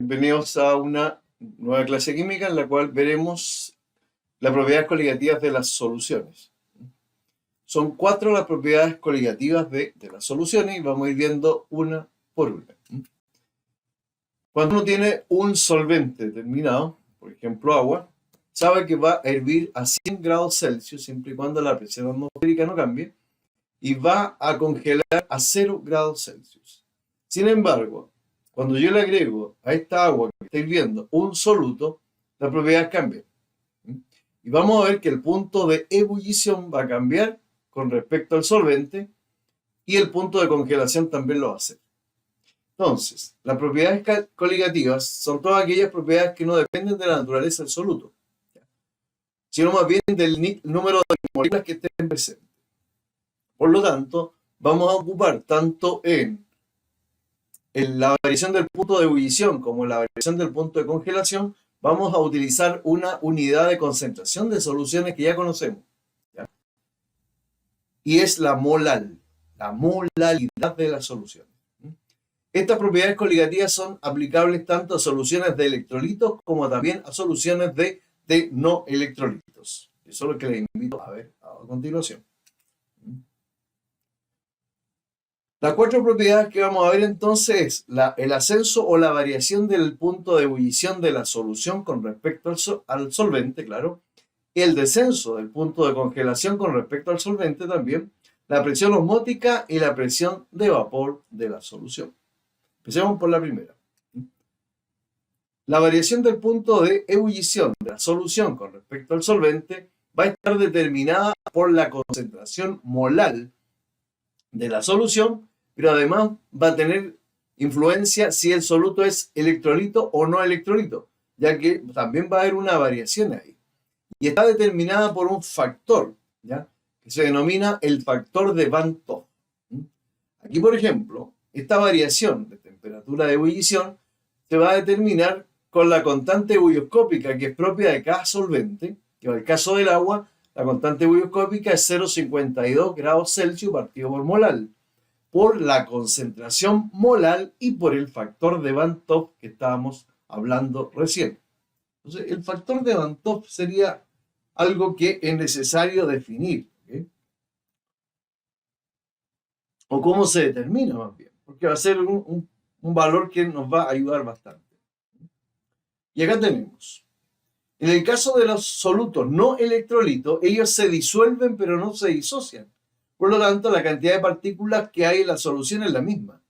Bienvenidos a una nueva clase química en la cual veremos las propiedades coligativas de las soluciones. Son 4 las propiedades coligativas de las soluciones y vamos a ir viendo una por una. Cuando uno tiene un solvente determinado, por ejemplo agua, sabe que va a hervir a 100 grados Celsius siempre y cuando la presión atmosférica no cambie y va a congelar a 0 grados Celsius. Sin embargo, cuando yo le agrego a esta agua que está hirviendo un soluto, las propiedades cambian. Y vamos a ver que el punto de ebullición va a cambiar con respecto al solvente y el punto de congelación también lo va a hacer. Entonces, las propiedades coligativas son todas aquellas propiedades que no dependen de la naturaleza del soluto, sino más bien del número de moléculas que estén presentes. Por lo tanto, vamos a ocupar tanto en la variación del punto de ebullición como la variación del punto de congelación, vamos a utilizar una unidad de concentración de soluciones que ya conocemos, ¿ya? Y es la molalidad de las soluciones. Estas propiedades coligativas son aplicables tanto a soluciones de electrolitos como también a soluciones de no electrolitos. Eso es lo que les invito a ver a continuación. Las 4 propiedades que vamos a ver entonces es el ascenso o la variación del punto de ebullición de la solución con respecto al solvente, claro, el descenso del punto de congelación con respecto al solvente también, la presión osmótica y la presión de vapor de la solución. Empecemos por la primera. La variación del punto de ebullición de la solución con respecto al solvente va a estar determinada por la concentración molar de la solución, pero además va a tener influencia si el soluto es electrolito o no electrolito, ya que también va a haber una variación ahí. Y está determinada por un factor, ¿ya?, que se denomina el factor de Van 't Hoff. Aquí, por ejemplo, esta variación de temperatura de ebullición se va a determinar con la constante ebullioscópica que es propia de cada solvente, que en el caso del agua, la constante ebullioscópica es 0,52 grados Celsius partido por molar, por la concentración molar y por el factor de Van 't Hoff que estábamos hablando recién. Entonces, el factor de Van 't Hoff sería algo que es necesario definir, ¿okay? O cómo se determina más bien, porque va a ser un valor que nos va a ayudar bastante. Y acá tenemos, en el caso de los solutos no electrolitos, ellos se disuelven pero no se disocian. Por lo tanto, la cantidad de partículas que hay en la solución es la misma.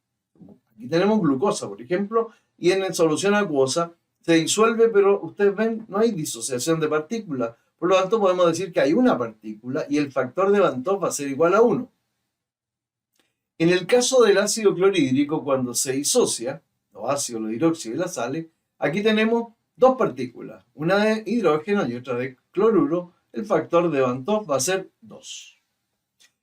Aquí tenemos glucosa, por ejemplo, y en la solución acuosa se disuelve, pero ustedes ven, no hay disociación de partículas. Por lo tanto, podemos decir que hay una partícula y el factor de Van 't Hoff va a ser igual a 1. En el caso del ácido clorhídrico, cuando se disocia, los ácidos, los hidróxidos y las sales, aquí tenemos 2 partículas, una de hidrógeno y otra de cloruro. El factor de Van 't Hoff va a ser 2.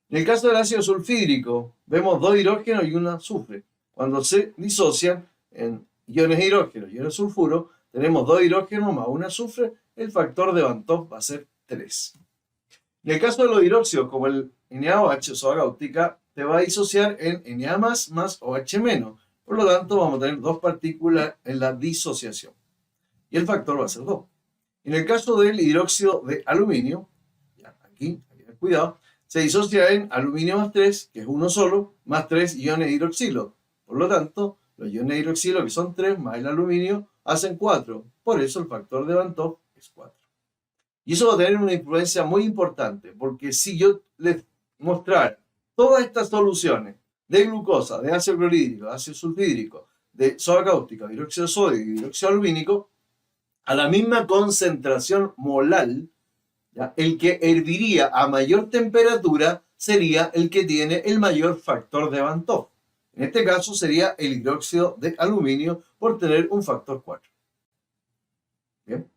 En el caso del ácido sulfídrico, vemos 2 hidrógenos y 1 azufre. Cuando se disocian en iones de hidrógeno y iones de sulfuro, tenemos 2 hidrógenos más 1 azufre. El factor de Van 't Hoff va a ser 3. En el caso de los hidróxidos, como el NaOH, soda cáustica, te va a disociar en Na más OH menos. Por lo tanto, vamos a tener 2 partículas en la disociación. Y el factor va a ser 2. En el caso del hidróxido de aluminio, ya aquí, cuidado, se disocia en aluminio más 3, que es 1 solo, más 3 iones de hidroxilo. Por lo tanto, los iones de hidroxilo, que son 3, más el aluminio, hacen 4. Por eso el factor de Van 't Hoff es 4. Y eso va a tener una influencia muy importante, porque si yo les mostrara todas estas soluciones de glucosa, de ácido clorhídrico, de ácido sulfídrico, de soda cáustica, de hidróxido de sodio y de hidróxido alumínico, a la misma concentración molar, ¿ya?, el que herviría a mayor temperatura sería el que tiene el mayor factor de Van 't Hoff. En este caso sería el hidróxido de aluminio por tener un factor 4. Bien.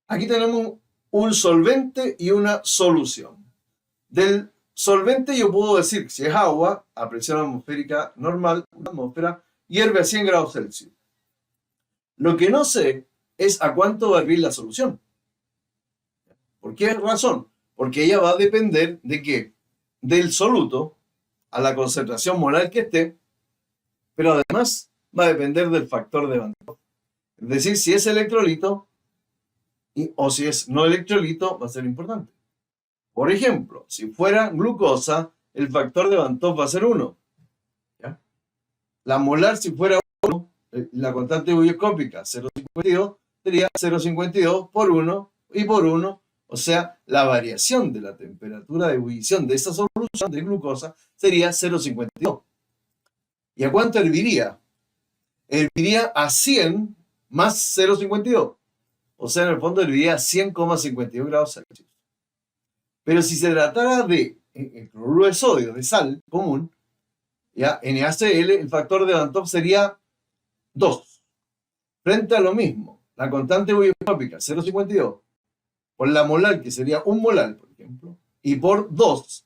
Aquí tenemos un solvente y una solución. Del solvente yo puedo decir que si es agua a presión atmosférica normal, una atmósfera, hierve a 100 grados Celsius. Lo que no sé es a cuánto va a hervir la solución. ¿Por qué razón? Porque ella va a depender de qué, del soluto, a la concentración molar que esté, pero además va a depender del factor de Van Top. Es decir, si es electrolito o si es no electrolito, va a ser importante. Por ejemplo, si fuera glucosa, el factor de Van Top va a ser 1. ¿Ya? La molar, si fuera 1, la constante ebulloscópica 0,52 sería 0,52 por 1 y por 1. O sea, la variación de la temperatura de ebullición de esa solución de glucosa sería 0,52. ¿Y a cuánto herviría? Herviría a 100 más 0,52. O sea, en el fondo herviría a 100,52 grados Celsius. Pero si se tratara de cloruro de sodio, de sal común, ya, NaCl, el factor de Van Top sería 2. Frente a lo mismo, la constante ebulloscópica 0,52 por la molar, que sería 1 molar, por ejemplo, y por 2.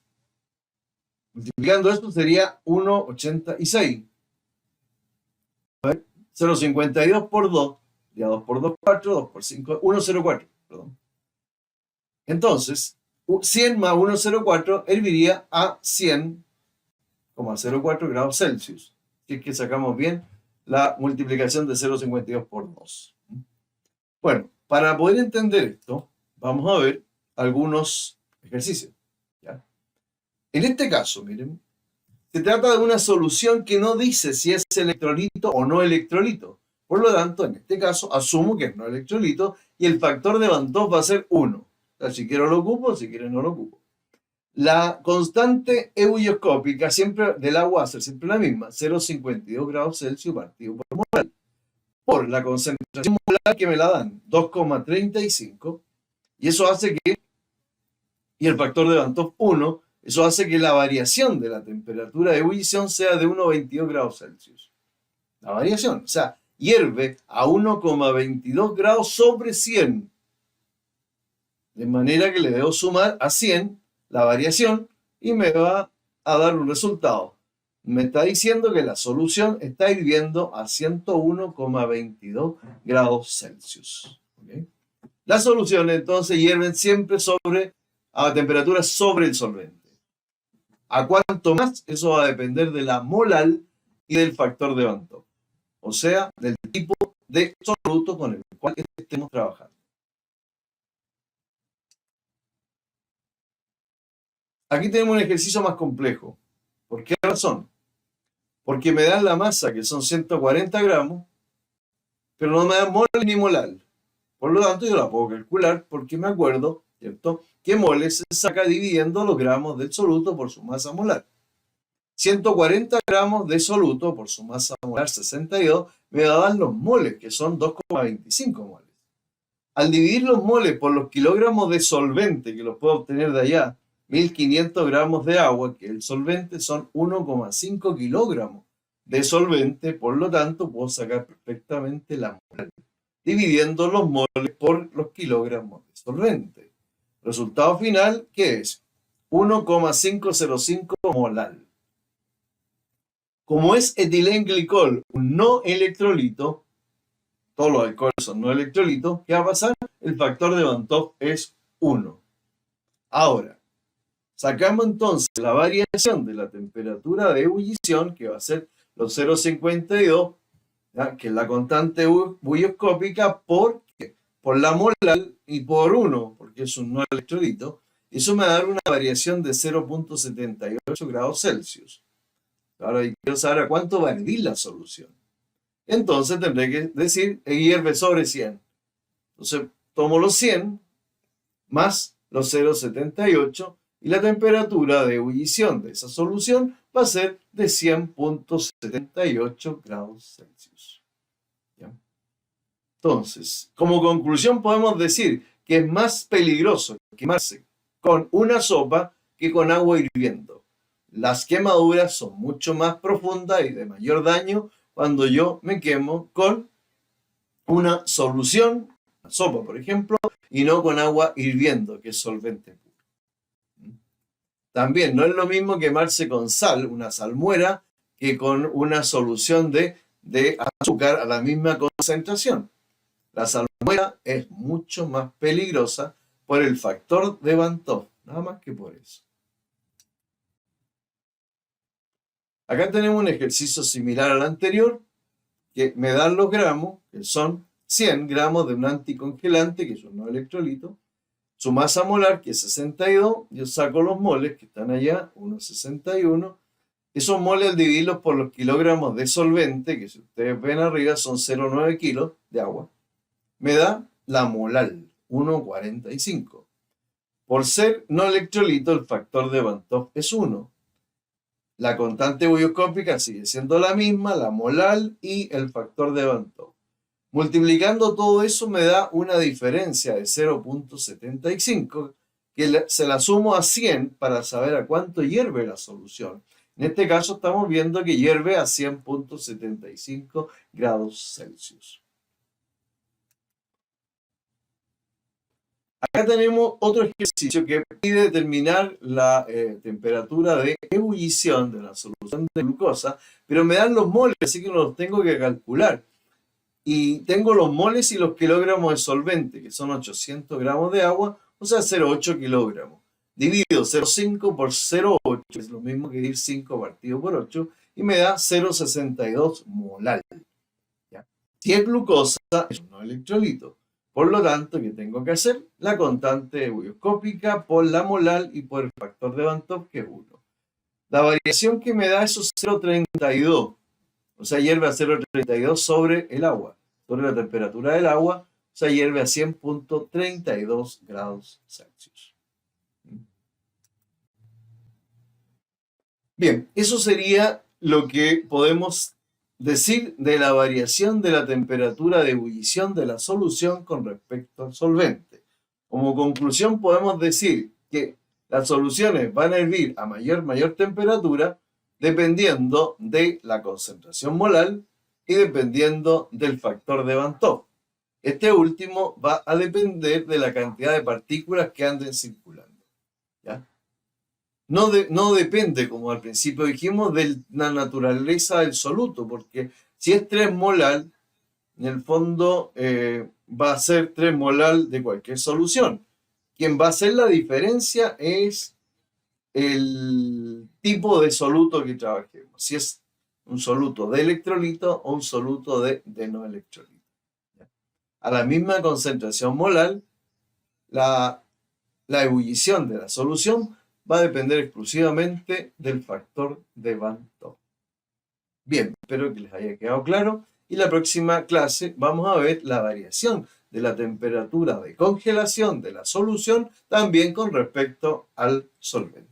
Multiplicando esto sería 1,86. 0,52 por 2, ya 2 por 2, 4, 2 por 5, 1,04. Perdón. Entonces, 100 más 1,04 herviría a 100,04 grados Celsius. Si es que sacamos bien la multiplicación de 0,52 por 2. Bueno, para poder entender esto, vamos a ver algunos ejercicios. ¿Ya? En este caso, miren, se trata de una solución que no dice si es electrolito o no electrolito. Por lo tanto, en este caso, asumo que es no electrolito y el factor de Van Top va a ser 1. O sea, si quiero lo ocupo, si quiero no lo ocupo. La constante ebulloscópica siempre del agua va a ser siempre la misma, 0,52 grados Celsius partido por molar. Por la concentración molar que me la dan, 2,35. Y eso hace que, y el factor de Van Top 1, eso hace que la variación de la temperatura de ebullición sea de 1,22 grados Celsius. La variación, o sea, hierve a 1,22 grados sobre 100. De manera que le debo sumar a 100 la variación y me va a dar un resultado. Me está diciendo que la solución está hirviendo a 101,22 grados Celsius. ¿Okay? Las soluciones entonces hierven siempre a temperatura sobre el solvente. ¿A cuánto más? Eso va a depender de la molar y del factor de Van Top. O sea, del tipo de soluto con el cual estemos trabajando. Aquí tenemos un ejercicio más complejo. ¿Por qué razón? Porque me dan la masa, que son 140 gramos, pero no me dan mol ni molar. Por lo tanto, yo la puedo calcular porque me acuerdo, ¿cierto?, que mole se saca dividiendo los gramos del soluto por su masa molar. 140 gramos de soluto por su masa molar 62 me dan los moles, que son 2,25 moles. Al dividir los moles por los kilogramos de solvente, que los puedo obtener de allá, 1500 gramos de agua, que el solvente son 1,5 kilogramos de solvente, por lo tanto puedo sacar perfectamente la molar, dividiendo los moles por los kilogramos de solvente. Resultado final, ¿qué es? 1,505 molar. Como es etilenglicol, un no electrolito, todos los alcoholes son no electrolitos, ¿qué va a pasar? El factor de Van Top es 1. Ahora, sacamos entonces la variación de la temperatura de ebullición, que va a ser los 0,52, ¿ya?, que es la constante ebulloscópica, por la molar y por 1, porque es un no electrolito. Eso me va a dar una variación de 0,78 grados Celsius. Ahora quiero saber a cuánto va a hervir la solución. Entonces tendré que decir hierve sobre 100. Entonces tomo los 100 más los 0,78 y la temperatura de ebullición de esa solución va a ser de 100,78 grados Celsius. ¿Ya? Entonces, como conclusión podemos decir que es más peligroso quemarse con una sopa que con agua hirviendo. Las quemaduras son mucho más profundas y de mayor daño cuando yo me quemo con una solución, una sopa por ejemplo, y no con agua hirviendo, que es solvente puro. También no es lo mismo quemarse con sal, una salmuera, que con una solución de azúcar a la misma concentración. La salmuera es mucho más peligrosa por el factor de Van Top, nada más que por eso. Acá tenemos un ejercicio similar al anterior, que me dan los gramos, que son 100 gramos de un anticongelante, que es un no electrolito, su masa molar, que es 62, yo saco los moles que están allá, 1,61. Esos moles al dividirlos por los kilogramos de solvente, que si ustedes ven arriba son 0,9 kilos de agua, me da la molal, 1,45. Por ser no electrolito, el factor de Van 't Hoff es 1. La constante ebullioscópica sigue siendo la misma, la molal y el factor de Van 't Hoff. Multiplicando todo eso me da una diferencia de 0,75, que se la sumo a 100 para saber a cuánto hierve la solución. En este caso estamos viendo que hierve a 100,75 grados Celsius. Acá tenemos otro ejercicio que pide determinar la temperatura de ebullición de la solución de glucosa, pero me dan los moles, así que los tengo que calcular. Y tengo los moles y los kilogramos de solvente, que son 800 gramos de agua, o sea, 0,8 kilogramos. Divido 0,5 por 0,8, es lo mismo que dividir 5 partido por 8, y me da 0,62 molar. ¿Ya? Si es glucosa, es un no electrolito. Por lo tanto, ¿qué tengo que hacer? La constante ebullioscópica por la molar y por el factor de Van 't Hoff, que es 1. La variación que me da eso es 0,32. O sea, hierve a 0,32 sobre el agua, sobre la temperatura del agua, o sea, hierve a 100,32 grados Celsius. Bien, eso sería lo que podemos decir de la variación de la temperatura de ebullición de la solución con respecto al solvente. Como conclusión podemos decir que las soluciones van a hervir a mayor temperatura dependiendo de la concentración molar y dependiendo del factor de Van 't Hoff. Este último va a depender de la cantidad de partículas que anden circulando. ¿Ya? No depende, como al principio dijimos, de la naturaleza del soluto, porque si es 3 molar, en el fondo va a ser 3 molar de cualquier solución. Quien va a hacer la diferencia es el tipo de soluto que trabajemos, si es un soluto de electrolito o un soluto de no electrolito. A la misma concentración molar, la ebullición de la solución va a depender exclusivamente del factor de Van 't Hoff. Bien, espero que les haya quedado claro y la próxima clase vamos a ver la variación de la temperatura de congelación de la solución también con respecto al solvente.